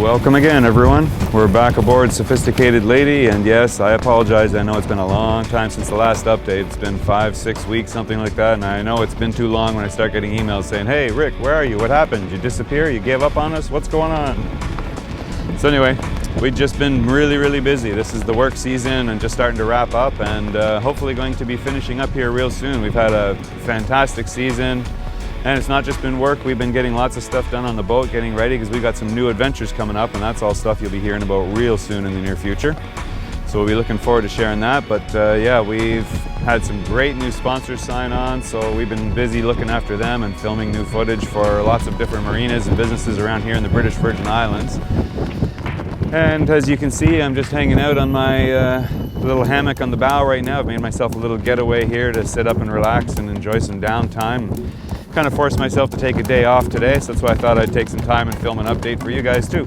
Welcome again, everyone. We're back aboard Sophisticated Lady, and yes, I apologize. I know it's been a long time since the last update. It's been 5-6 weeks, something like that, and I know it's been too long when I start getting emails saying, hey, Rick, where are you? What happened? Did you disappear? You gave up on us? What's going on? So anyway, we've just been really busy. This is the work season and just starting to wrap up, and hopefully going to be finishing up here real soon. We've had a fantastic season. And it's not just been work, we've been getting lots of stuff done on the boat, getting ready, because we've got some new adventures coming up, and that's all stuff you'll be hearing about real soon in the near future. So we'll be looking forward to sharing that. But yeah, we've had some great new sponsors sign on, so we've been busy looking after them and filming new footage for lots of different marinas and businesses around here in the British Virgin Islands. And as you can see, I'm just hanging out on my little hammock on the bow right now. I've made myself a little getaway here to sit up and relax and enjoy some downtime. Kind of forced myself to take a day off today, so that's why I thought I'd take some time and film an update for you guys too.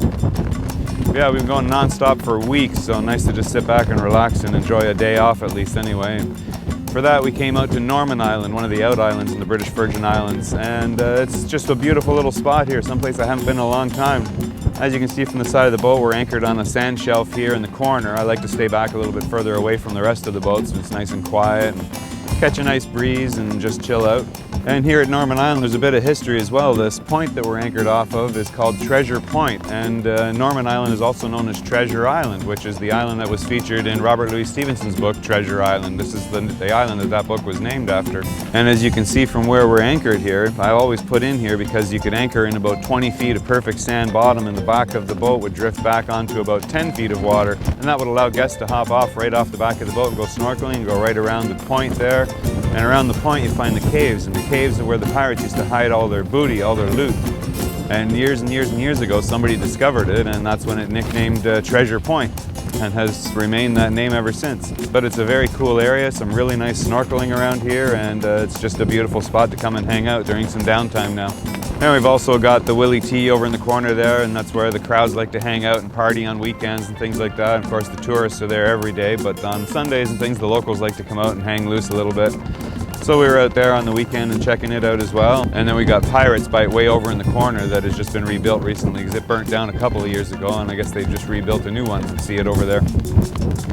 Yeah, we've been going non-stop for weeks, so nice to just sit back and relax and enjoy a day off at least anyway. And for that, we came out to Norman Island, one of the out islands in the British Virgin Islands, and it's just a beautiful little spot here, someplace I haven't been in a long time. As you can see from the side of the boat, we're anchored on a sand shelf here in the corner. I like to stay back a little bit further away from the rest of the boat so it's nice and quiet and catch a nice breeze and just chill out. And here at Norman Island, there's a bit of history as well. This point that we're anchored off of is called Treasure Point, and Norman Island is also known as Treasure Island, which is the island that was featured in Robert Louis Stevenson's book, Treasure Island. This is the island that book was named after. And as you can see from where we're anchored here, I always put in here because you could anchor in about 20 feet of perfect sand bottom, and the back of the boat would drift back onto about 10 feet of water, and that would allow guests to hop off right off the back of the boat and go snorkeling and go right around the point there. And around the point you find the caves, and the caves are where the pirates used to hide all their booty, all their loot. And years ago somebody discovered it, and that's when it nicknamed Treasure Point, and has remained that name ever since. But it's a very cool area, some really nice snorkeling around here, and it's just a beautiful spot to come and hang out during some downtime now. And we've also got the Willie T over in the corner there, and that's where the crowds like to hang out and party on weekends and things like that. Of course, the tourists are there every day, but on Sundays and things, the locals like to come out and hang loose a little bit. So we were out there on the weekend and checking it out as well. And then we got Pirates Bite way over in the corner that has just been rebuilt recently because it burnt down a couple of years ago, and I guess they've just rebuilt a new one. See it over there.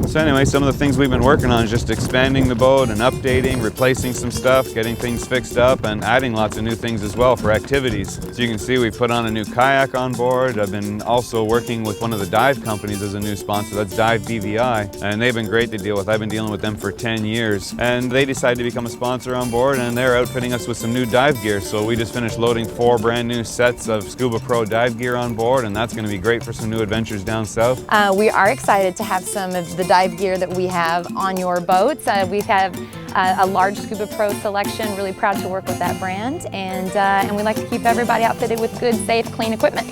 So anyway, some of the things we've been working on is just expanding the boat and updating, replacing some stuff, getting things fixed up, and adding lots of new things as well for activities. So you can see we've put on a new kayak on board. I've been also working with one of the dive companies as a new sponsor. That's Dive BVI, and they've been great to deal with. I've been dealing with them for 10 years, and they decided to become a sponsor on board, and they're outfitting us with some new dive gear. So we just finished loading 4 brand new sets of Scuba Pro dive gear on board, and that's going to be great for some new adventures down south. We are excited to have some of the dive gear that we have on your boats. We have a large Scuba Pro selection, really proud to work with that brand, and we like to keep everybody outfitted with good, safe, clean equipment.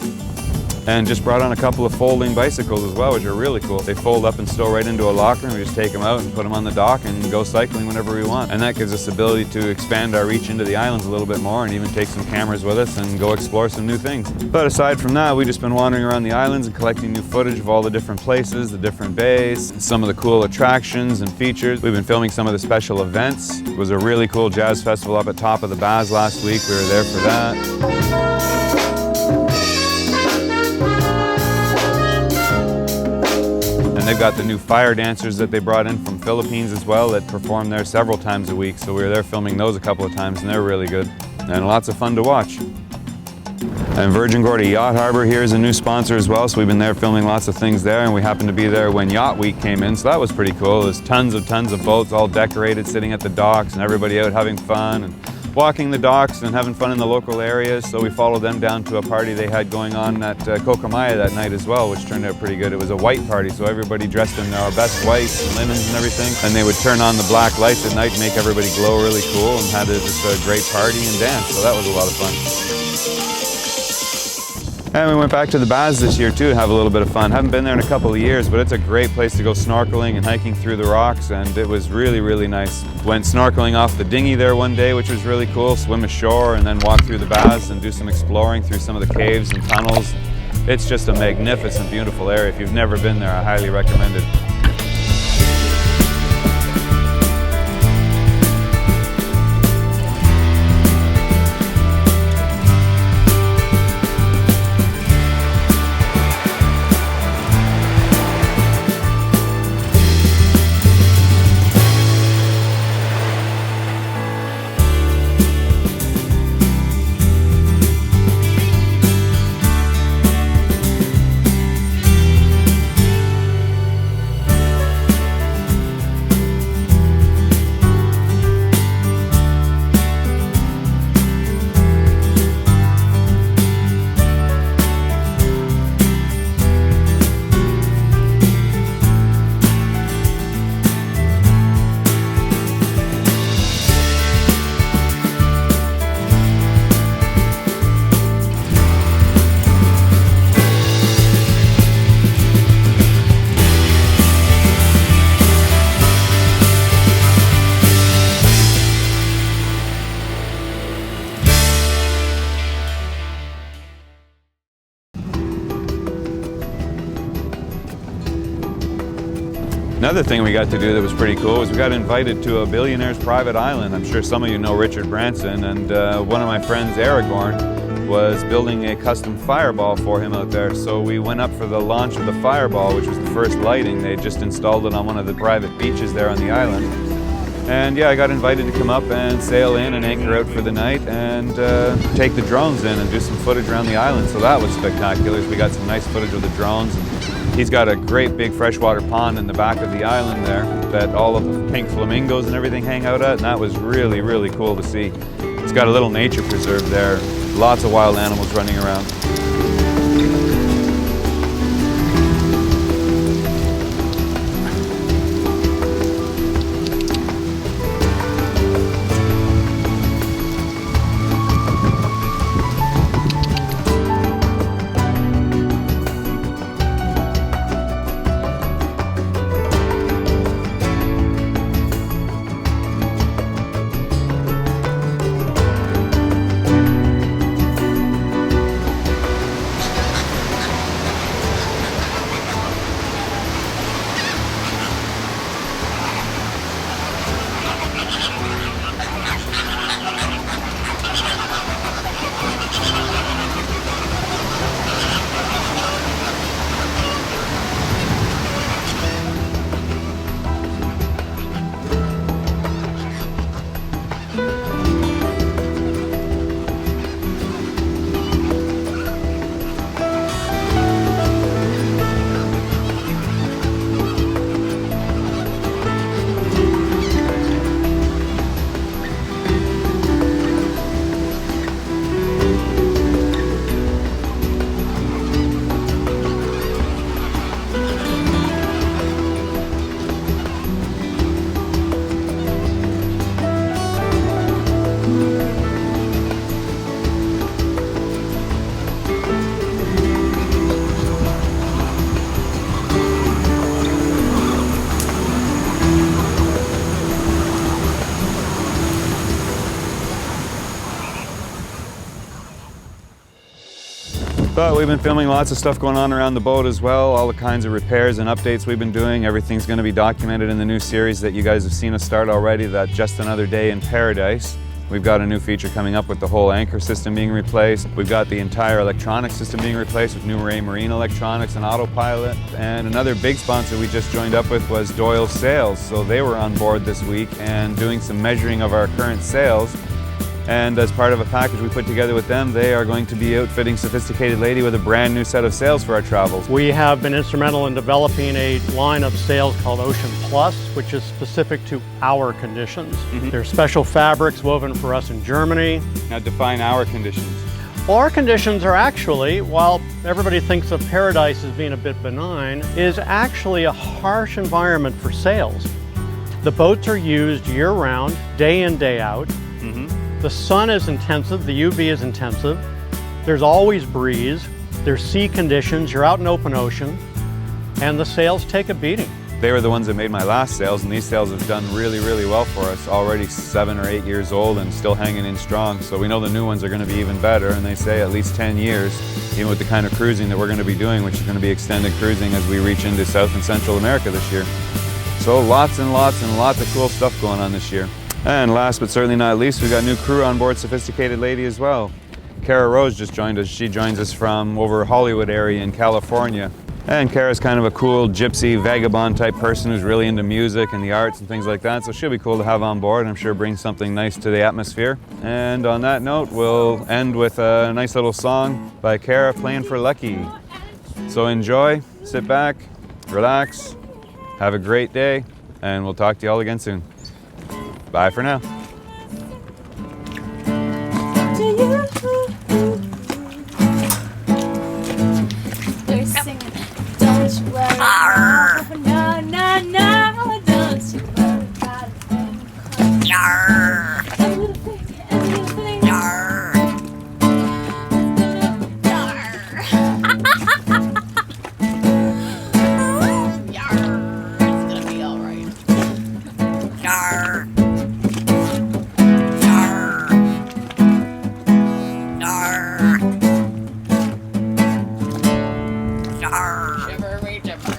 And just brought on a couple of folding bicycles as well, which are really cool. They fold up and stow right into a locker, and we just take them out and put them on the dock and go cycling whenever we want. And that gives us the ability to expand our reach into the islands a little bit more, and even take some cameras with us and go explore some new things. But aside from that, we've just been wandering around the islands and collecting new footage of all the different places, the different bays, some of the cool attractions and features. We've been filming some of the special events. It was a really cool jazz festival up at top of the Baz last week. We were there for that. And they've got the new fire dancers that they brought in from Philippines as well that perform there several times a week. So we were there filming those a couple of times, and they're really good and lots of fun to watch. And Virgin Gorda Yacht Harbor here is a new sponsor as well, so we've been there filming lots of things there, and we happened to be there when Yacht Week came in, so that was pretty cool. There's tons of boats all decorated, sitting at the docks, and everybody out having fun and walking the docks and having fun in the local areas. So we followed them down to a party they had going on at Kokomaya that night as well, which turned out pretty good. It was a white party, so everybody dressed in our best whites and linens and everything, and they would turn on the black lights at night and make everybody glow really cool, and had just a great party and dance, so that was a lot of fun. And we went back to the Baz this year too to have a little bit of fun. Haven't been there in a couple of years, but it's a great place to go snorkeling and hiking through the rocks, and it was really nice. Went snorkeling off the dinghy there one day, which was really cool, swim ashore and then walk through the Baz and do some exploring through some of the caves and tunnels. It's just a magnificent, beautiful area. If you've never been there, I highly recommend it. Another thing we got to do that was pretty cool was we got invited to a billionaire's private island. I'm sure some of you know Richard Branson, and one of my friends, Aragorn, was building a custom fireball for him out there. So we went up for the launch of the fireball, which was the first lighting. They just installed it on one of the private beaches there on the island. And yeah, I got invited to come up and sail in and anchor out for the night and take the drones in and do some footage around the island. So that was spectacular. We got some nice footage of the drones. He's got a great big freshwater pond in the back of the island there that all of the pink flamingos and everything hang out at, and that was really, really cool to see. It's got a little nature preserve there. Lots of wild animals running around. But we've been filming lots of stuff going on around the boat as well, all the kinds of repairs and updates we've been doing. Everything's going to be documented in the new series that you guys have seen us start already, that Just Another Day in Paradise. We've got a new feature coming up with the whole anchor system being replaced. We've got the entire electronic system being replaced with new Ray Marine electronics and autopilot. And another big sponsor we just joined up with was Doyle Sails. So they were on board this week and doing some measuring of our current sails. And as part of a package we put together with them, they are going to be outfitting Sophisticated Lady with a brand new set of sails for our travels. We have been instrumental in developing a line of sails called Ocean Plus, which is specific to our conditions. They're special fabrics woven for us in Germany. Now define our conditions. Well, our conditions are actually, while everybody thinks of Paradise as being a bit benign, is actually a harsh environment for sails. The boats are used year-round, day in, day out. The sun is intensive, the UV is intensive. There's always breeze, there's sea conditions, you're out in open ocean, and the sails take a beating. They were the ones that made my last sails, and these sails have done really, really well for us. Already 7 or 8 years old and still hanging in strong. So we know the new ones are going to be even better, and they say at least 10 years, even with the kind of cruising that we're going to be doing, which is going to be extended cruising as we reach into South and Central America this year. So lots and lots and lots of cool stuff going on this year. And last but certainly not least, we got new crew on board Sophisticated Lady as well. Kara Rose just joined us. She joins us from over Hollywood area in California. And Kara's kind of a cool gypsy vagabond type person who's really into music and the arts and things like that. So she'll be cool to have on board. I'm sure brings something nice to the atmosphere. And on that note, we'll end with a nice little song by Kara, Playing for Lucky. So enjoy, sit back, relax, have a great day, and we'll talk to you all again soon. Bye for now. They're singing, don't you worry, no, no, no, don't you worry about it. Everything. It's gonna be all right. Shiver me timber.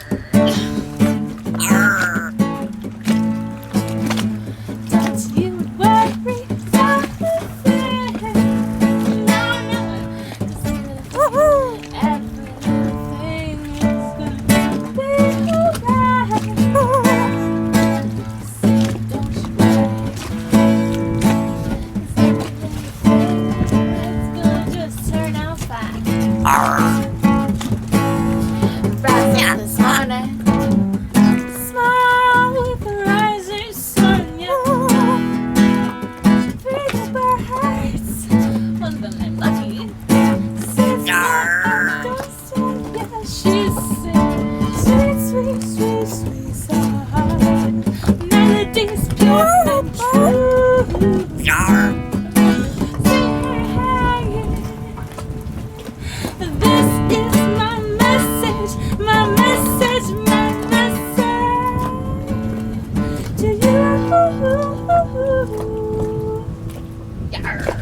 Yarr.